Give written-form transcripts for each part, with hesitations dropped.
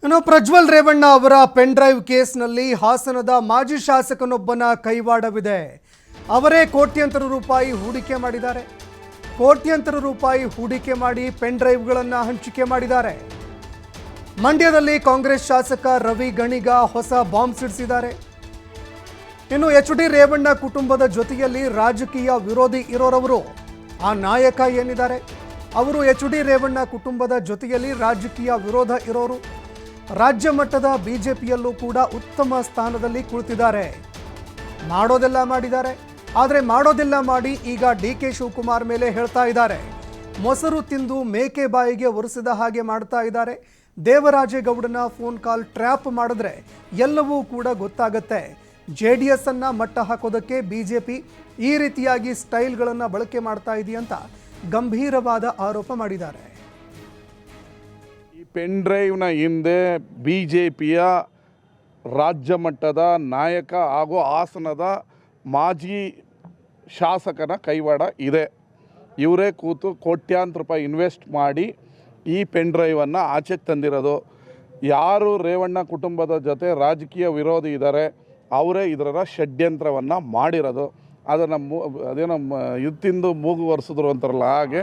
ಇನ್ನು ಪ್ರಜ್ವಲ್ ರೇವಣ್ಣ ಅವರ pen drive ಕೇಸ್ನಲ್ಲಿ ಹಾಸನದ ಮಾಜಿ ಶಾಸಕನೊಬ್ಬನ ಕೈವಾಡವಿದೆ. ಅವರೇ ಕೋಟ್ಯಂತರ ರೂಪಾಯಿ ಹೂಡಿಕೆ ಮಾಡಿದ್ದಾರೆ. ಕೋಟ್ಯಂತರ ರೂಪಾಯಿ ಹೂಡಿಕೆ ಮಾಡಿ ಪೆನ್ ಡ್ರೈವ್ಗಳನ್ನು ಹಂಚಿಕೆ ಮಾಡಿದ್ದಾರೆ. ಮಂಡ್ಯದಲ್ಲಿ ಕಾಂಗ್ರೆಸ್ ಶಾಸಕ ರವಿ ಗಣಿಗ ಹೊಸ ಬಾಂಬ್ ಸಿಡಿಸಿದ್ದಾರೆ. ಇನ್ನು ಎಚ್.ಡಿ. ರೇವಣ್ಣ ಕುಟುಂಬದ ಜೊತೆಯಲ್ಲಿ ರಾಜಕೀಯ ವಿರೋಧಿ ಇರೋರವರು. ಆ ನಾಯಕ ಏನಿದ್ದಾರೆ ಅವರು ಎಚ್.ಡಿ. ರೇವಣ್ಣ ಕುಟುಂಬದ ಜೊತೆಯಲ್ಲಿ ರಾಜಕೀಯ ವಿರೋಧ ಇರೋರು. ರಾಜ್ಯ ಮಟ್ಟದ ಬಿಜೆಪಿಯಲ್ಲೂ ಕೂಡ ಉತ್ತಮ ಸ್ಥಾನದಲ್ಲಿ ಕುಳಿತಿದ್ದಾರೆ. ಮಾಡೋದೆಲ್ಲ ಮಾಡಿದ್ದಾರೆ. ಆದರೆ ಮಾಡೋದೆಲ್ಲ ಮಾಡಿ ಈಗ ಡಿ.ಕೆ. ಶಿವಕುಮಾರ್ ಮೇಲೆ ಹೇಳ್ತಾ ಇದ್ದಾರೆ. ಮೊಸರು ತಿಂದು ಮೇಕೆ ಬಾಯಿಗೆ ಒರೆಸಿದ ಹಾಗೆ ಮಾಡ್ತಾ ಇದ್ದಾರೆ. ದೇವರಾಜೇಗೌಡನ ಫೋನ್ ಕಾಲ್ ಟ್ರ್ಯಾಪ್ ಮಾಡಿದ್ರೆ ಎಲ್ಲವೂ ಕೂಡ ಗೊತ್ತಾಗುತ್ತೆ. JDS ಅನ್ನ ಮಟ್ಟ ಹಾಕೋದಕ್ಕೆ ಬಿಜೆಪಿ ಈ ರೀತಿಯಾಗಿ ಸ್ಟೈಲ್ಗಳನ್ನು ಬಳಕೆ ಮಾಡ್ತಾ ಇದೆಯಂತ ಗಂಭೀರವಾದ ಆರೋಪ ಮಾಡಿದ್ದಾರೆ. ಈ ಪೆನ್ ಡ್ರೈವ್ನ ಹಿಂದೆ BJPಯ ರಾಜ್ಯ ಮಟ್ಟದ ನಾಯಕ ಹಾಗೂ ಹಾಸನದ ಮಾಜಿ ಶಾಸಕನ ಕೈವಾಡ ಇದೆ. ಇವರೇ ಕೂತು ಕೋಟ್ಯಾಂತರ ರೂಪಾಯಿ ಇನ್ವೆಸ್ಟ್ ಮಾಡಿ ಈ ಪೆನ್ ಡ್ರೈವನ್ನು ಆಚೆ ತಂದಿರೋದು. ಯಾರು ರೇವಣ್ಣ ಕುಟುಂಬದ ಜೊತೆ ರಾಜಕೀಯ ವಿರೋಧಿ ಇದ್ದಾರೆ ಅವರೇ ಇದರ ಷಡ್ಯಂತ್ರವನ್ನು ಮಾಡಿರೋದು. ಅದೇನೋ ಇದು ತಿಂದು ಮೂಗು ಒರೆಸಿದ್ರು ಅಂತಾರಲ್ಲ, ಹಾಗೆ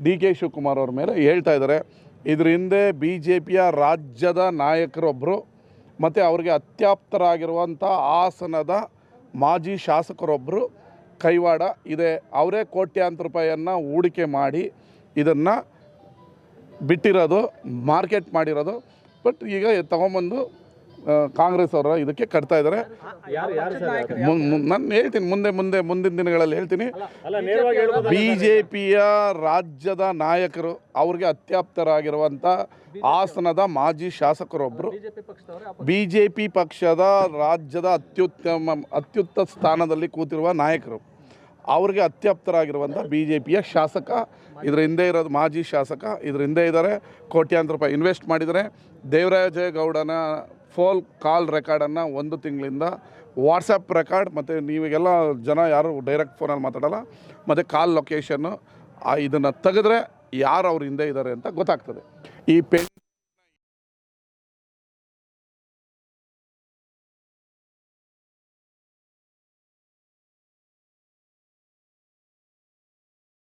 ಡಿ.ಕೆ. ಶಿವಕುಮಾರ್ ಅವ್ರ ಮೇಲೆ ಹೇಳ್ತಾ ಇದ್ದಾರೆ. ಇದ್ರ ಹಿಂದೆ BJPಯ ರಾಜ್ಯದ ನಾಯಕರೊಬ್ಬರು ಮತ್ತು ಅವ್ರಿಗೆ ಅತ್ಯಾಪ್ತರಾಗಿರುವಂಥ ಹಾಸನದ ಮಾಜಿ ಶಾಸಕರೊಬ್ಬರು ಕೈವಾಡ ಇದೆ. ಅವರೇ ಕೋಟ್ಯಾಂತರ ರೂಪಾಯಿಯನ್ನು ಹೂಡಿಕೆ ಮಾಡಿ ಇದನ್ನು ಬಿಟ್ಟಿರೋದು, ಮಾರ್ಕೆಟ್ ಮಾಡಿರೋದು. ಬಟ್ ಈಗ ತೊಗೊಂಬಂದು ಕಾಂಗ್ರೆಸ್ ಅವರ ಇದಕ್ಕೆ ಕಟ್ತಾ ಇದ್ದಾರೆ. ನಾನು ಹೇಳ್ತೀನಿ ಮುಂದಿನ ದಿನಗಳಲ್ಲಿ ಹೇಳ್ತೀನಿ. BJPಯ ರಾಜ್ಯದ ನಾಯಕರು ಅವ್ರಿಗೆ ಅತ್ಯಾಪ್ತರಾಗಿರುವಂಥ ಹಾಸನದ ಮಾಜಿ ಶಾಸಕರೊಬ್ಬರು, BJP ಪಕ್ಷದ ರಾಜ್ಯದ ಅತ್ಯುತ್ತಮ ಸ್ಥಾನದಲ್ಲಿ ಕೂತಿರುವ ನಾಯಕರು, ಅವ್ರಿಗೆ ಅತ್ಯಾಪ್ತರಾಗಿರುವಂಥ BJPಯ ಶಾಸಕ ಇದ್ರ ಹಿಂದೆ ಇರೋದು, ಮಾಜಿ ಶಾಸಕ ಇದ್ರ ಹಿಂದೆ ಇದ್ದಾರೆ. ಕೋಟ್ಯಾಂತರ ರೂಪಾಯಿ ಇನ್ವೆಸ್ಟ್ ಮಾಡಿದ್ದಾರೆ. ದೇವರಾಜೇಗೌಡನ ಫೋನ್ ಕಾಲ್ ರೆಕಾರ್ಡನ್ನು 1 ತಿಂಗಳಿಂದ ವಾಟ್ಸಪ್ ರೆಕಾರ್ಡ್, ಮತ್ತು ನೀವೆಲ್ಲ ಜನ ಯಾರು ಡೈರೆಕ್ಟ್ ಫೋನಲ್ಲಿ ಮಾತಾಡೋಲ್ಲ, ಮತ್ತು ಕಾಲ್ ಲೊಕೇಶನ್ನು ಇದನ್ನು ತೆಗೆದ್ರೆ ಯಾರು ಅವ್ರ ಹಿಂದೆ ಇದ್ದಾರೆ ಅಂತ ಗೊತ್ತಾಗ್ತದೆ. ಈ ಪೆನ್